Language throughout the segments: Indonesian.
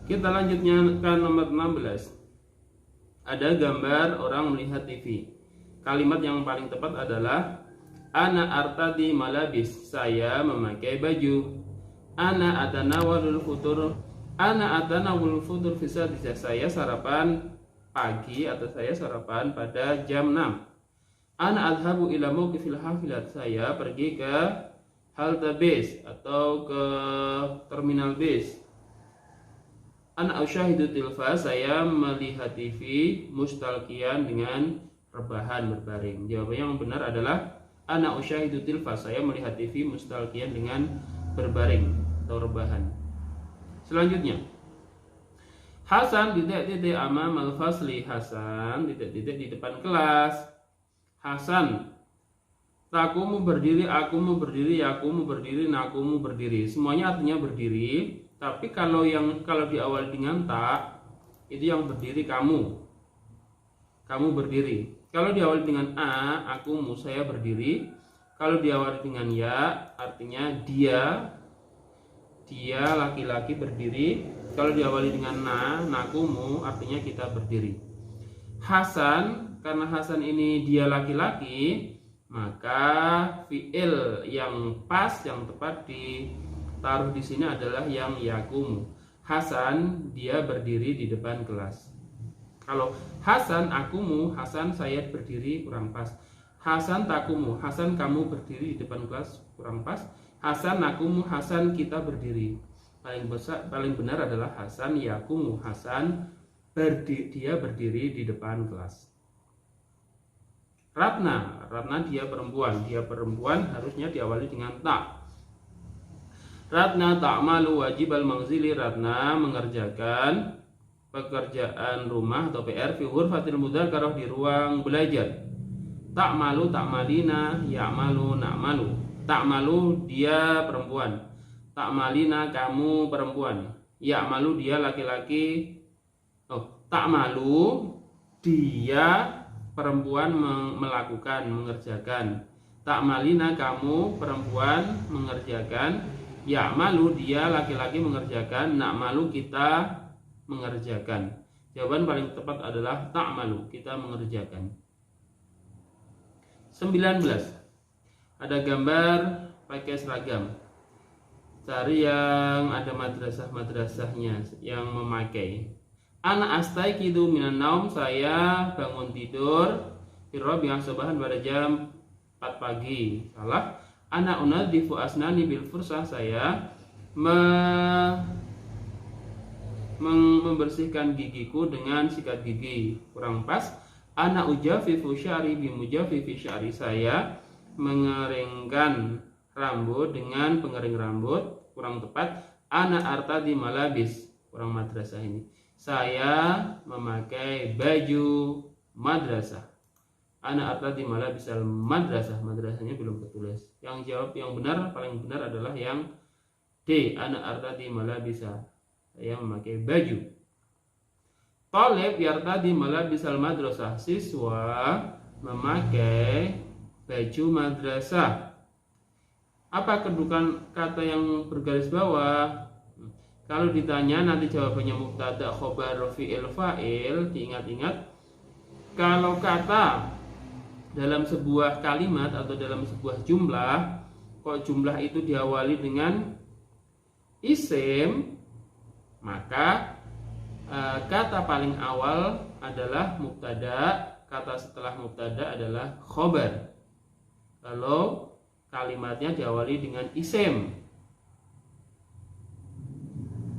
Kita lanjutnya ke nomor 16. Ada gambar orang melihat TV. Kalimat yang paling tepat adalah ana artadi malabis, saya memakai baju. Ana atanawalul futur, ana atanawalul futur bisa saya sarapan pagi atau saya sarapan pada jam 6. Ana adhabu ila mauqifil hafilat, saya pergi ke halte bis atau ke terminal bis. Ana usyahidu tilfaz, saya melihat TV mustalqiyan dengan rebahan berbaring. Jawabannya yang benar adalah ana usyahidu tilfaz, saya melihat TV mustalqiyan dengan berbaring atau rebahan. Selanjutnya, Hasan titik-titik amam al-fasli, Hasan titik-titik di depan kelas. Hasan takumu berdiri, akumu berdiri, yakumu berdiri, nakumu berdiri. Semuanya artinya berdiri. Tapi kalau diawali dengan tak, itu yang berdiri kamu berdiri. Kalau diawali dengan a, akumu, saya berdiri. Kalau diawali dengan ya, artinya dia laki-laki berdiri. Kalau diawali dengan nakumu, artinya kita berdiri. Hasan, karena Hasan ini dia laki-laki, maka fi'il yang pas, yang tepat ditaruh di sini adalah yang yakumu. Hasan, dia berdiri di depan kelas. Kalau Hasan akumu, Hasan saya berdiri, kurang pas. Hasan takumu, Hasan kamu berdiri di depan kelas, kurang pas. Hasan nakumu, Hasan kita berdiri. Paling benar adalah Hasan yakumu, Hasan dia berdiri di depan kelas. Ratna dia perempuan harusnya diawali dengan tak. Ratna ta'malu wajibal manzili, Ratna mengerjakan pekerjaan rumah atau PR fi ghurfatil mudzakarah, di ruang belajar. Ta'malu ta'malina, ya'malu na'malu. Ta'malu dia perempuan, ta'malina kamu perempuan, ya'malu dia laki-laki. Ta'malu dia perempuan mengerjakan. Ta'malina kamu perempuan mengerjakan. Ya'malu dia laki-laki mengerjakan. Na'malu kita mengerjakan. Jawaban paling tepat adalah ta'malu, kita mengerjakan. 19. Ada gambar pakai seragam. Cari yang ada madrasah-madrasahnya yang memakai. Ana astaiqidu minan naum, saya bangun tidur Rabi'ah subahan pada jam 4 pagi. Salah. Ana unadhifu asnani bil fursah, saya membersihkan gigiku dengan sikat gigi, kurang pas. Ana ujafifu sya'ri bi mujafifi sya'ri, saya mengeringkan rambut dengan pengering rambut, kurang tepat. Ana artadi malabis, kurang madrasah ini. Saya memakai baju madrasah. Ana artadi malabisal madrasah, madrasahnya belum tertulis. Yang jawab yang benar, paling benar adalah yang D, ana artadi malabisa, saya memakai baju. Talib yartadi malabisal madrasah, siswa memakai baju madrasah. Apa kedudukan kata yang bergaris bawah? Kalau ditanya nanti jawabannya mubtada, khobar, fi'il, fa'il. Diingat-ingat, kalau kata dalam sebuah kalimat atau dalam sebuah jumlah, kok jumlah itu diawali dengan isim, maka kata paling awal adalah mubtada, kata setelah mubtada adalah khobar. Kalau kalimatnya diawali dengan isim.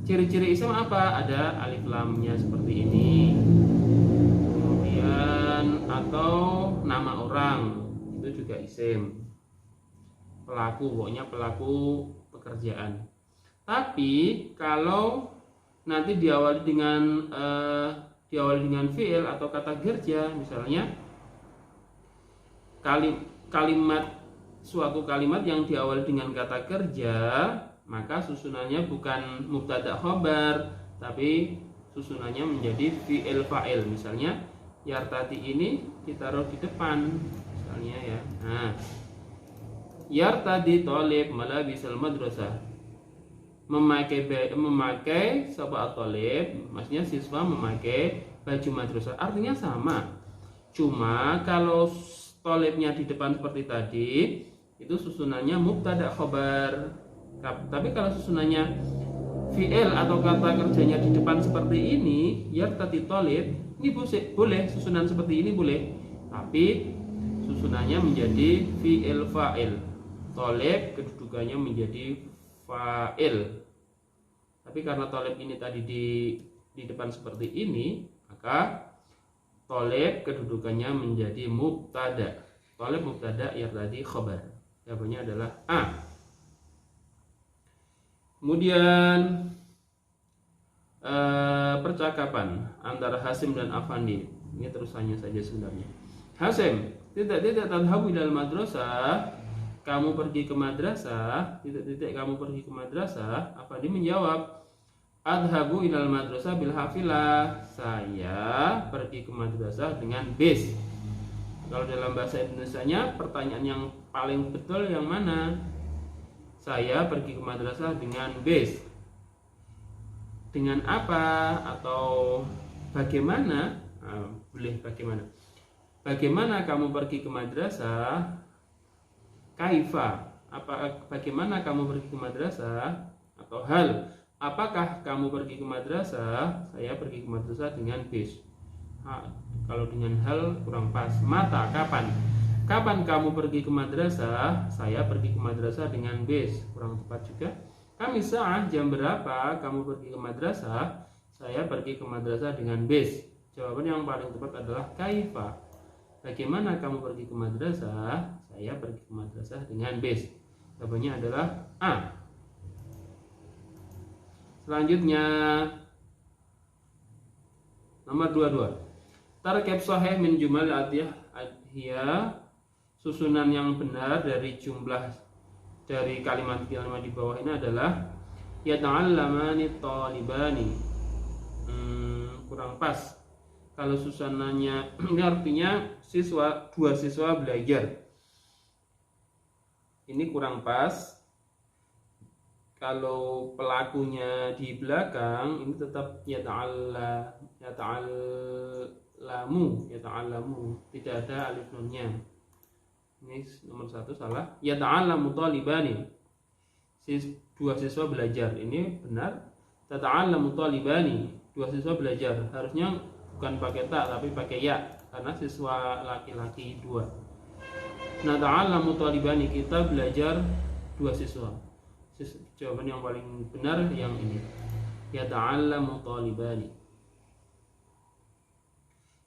Ciri-ciri isim apa? Ada alif lamnya seperti ini. Kemudian atau nama orang, itu juga isim. Pelaku, pokoknya pelaku pekerjaan. Tapi kalau nanti diawali dengan fi'il atau kata kerja, misalnya suatu kalimat yang diawali dengan kata kerja, maka susunannya bukan mubtada khobar, tapi susunannya menjadi fi'il fa'il. Misalnya yartati ini ditaruh di depan, misalnya ya. Nah, yartadi thalib malabisal madrasah, memakai sapa at-thalib, maksudnya siswa memakai baju madrasah, artinya sama. Cuma kalau thalibnya di depan seperti tadi itu susunannya mubtada khabar. Tapi kalau susunannya fi'il atau kata kerjanya di depan seperti ini, yartadi thalib, ini boleh susunan seperti ini boleh. Tapi susunannya menjadi fi'il fa'il. Thalib kedudukannya menjadi fa'il. Tapi karena thalib ini tadi di depan seperti ini, maka thalib kedudukannya menjadi mubtada. Thalib mubtada yartadi khabar. Jawabannya adalah A. Kemudian percakapan antara Hasim dan Afandi. Ini terusannya saja sebenarnya. Hasim, tidak tadhabu ilal madrasah. Kamu pergi ke madrasah. Kamu pergi ke madrasah. Afandi menjawab, adhabu ilal madrasah bil hafilah. Saya pergi ke madrasah dengan bis. Kalau dalam bahasa Indonesianya, pertanyaan yang paling betul yang mana? Saya pergi ke madrasah dengan bis. Dengan apa atau bagaimana? Boleh bagaimana? Bagaimana kamu pergi ke madrasah? Kaifa? Bagaimana kamu pergi ke madrasah? Atau hal? Apakah kamu pergi ke madrasah? Saya pergi ke madrasah dengan bis. Kalau dengan hal kurang pas. Mata, kapan? Kapan kamu pergi ke madrasah? Saya pergi ke madrasah dengan bis. Kurang tepat juga. Kami saat jam berapa kamu pergi ke madrasah? Saya pergi ke madrasah dengan bis. Jawaban yang paling tepat adalah kaifa. Bagaimana kamu pergi ke madrasah? Saya pergi ke madrasah dengan bis. Jawabannya adalah A. Selanjutnya nomor 22. Tarkib sahih min jumal adhiyah. Susunan yang benar dari jumlah dari kalimat-kalimat di bawah ini adalah yata'allamani talibani. Kurang pas. Kalau susunannya ini artinya dua siswa belajar. Ini kurang pas. Kalau pelakunya di belakang ini tetap yata'allamu, tidak ada alif nunnya. Ini nomor 1 salah. Yata'allamu talibani. Dua siswa belajar. Ini benar. Tata'allamu talibani. Dua siswa belajar. Harusnya bukan pakai ta tapi pakai ya, karena siswa laki-laki 2. Nata'allamu talibani, kita belajar dua siswa. Jawaban yang paling benar yang ini. Yata'allamu talibani.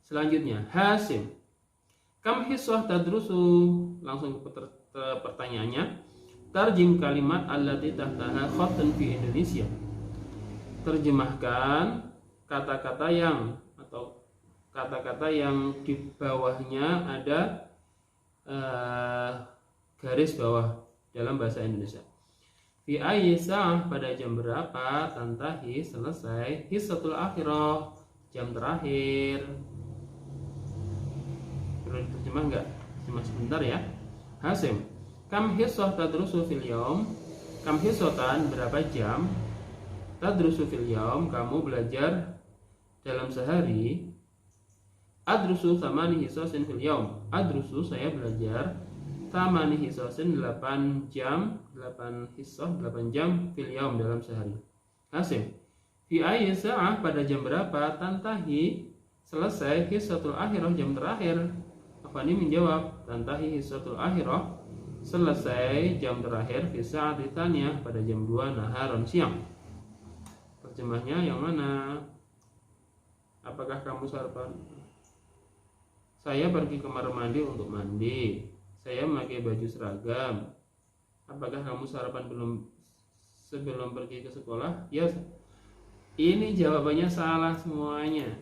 Selanjutnya Hasim, kam hissah tadrusu. Langsung ke pertanyaannya. Tarjim kalimat allati tahtaha khattun fi Indonesia. Terjemahkan kata-kata yang atau kata-kata yang di bawahnya ada garis bawah dalam bahasa Indonesia. Fi ayyi sa'ah, pada jam berapa, tantahi, selesai, hissatul akhirah, jam terakhir. Perlu diterjemah enggak? Cuma sebentar ya. Hasim, kam hissah tadrusu fil yaum. Kam hissatan, berapa jam? Tadrusu fil yaum, kamu belajar dalam sehari. Adrusu thamani hissasin fil yaum. Adrusu, saya belajar thamani hissasin, 8 jam, 8 hissah, 8 jam fil yaum, dalam sehari. Hasim, fi ayyi sa'ah, pada jam berapa, tantahi, selesai, hissatul akhirah, jam terakhir. Afani menjawab, tantahi hissatul akhirah, selesai jam terakhir, fi sa'ati tsaniyah, pada jam 2 naharon, siang. Terjemahnya yang mana? Apakah kamu sarapan? Saya pergi ke kamar mandi untuk mandi. Saya memakai baju seragam. Apakah kamu sarapan sebelum pergi ke sekolah? Ya. Ini jawabannya salah semuanya.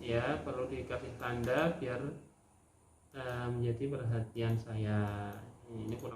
Ya, perlu dikasih tanda biar menjadi perhatian saya. Ini kurang